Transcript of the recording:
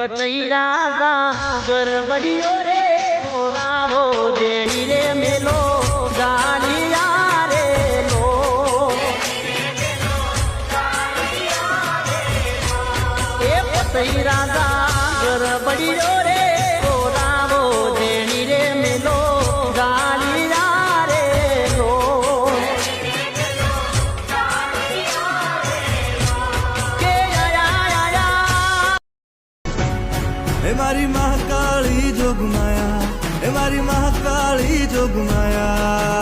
પતઈ રાજા ગરબડિયો રે રાવો દેડી રે મેલો ગાલિયા રે લો એ પતઈ રાજા ગરબડિયો રે રાવો દેડી રે મેલો ગાલિયા રે લો હે મારી મહાકાળી જોગમાયા, હે મારી મહાકાળી જોગમાયા.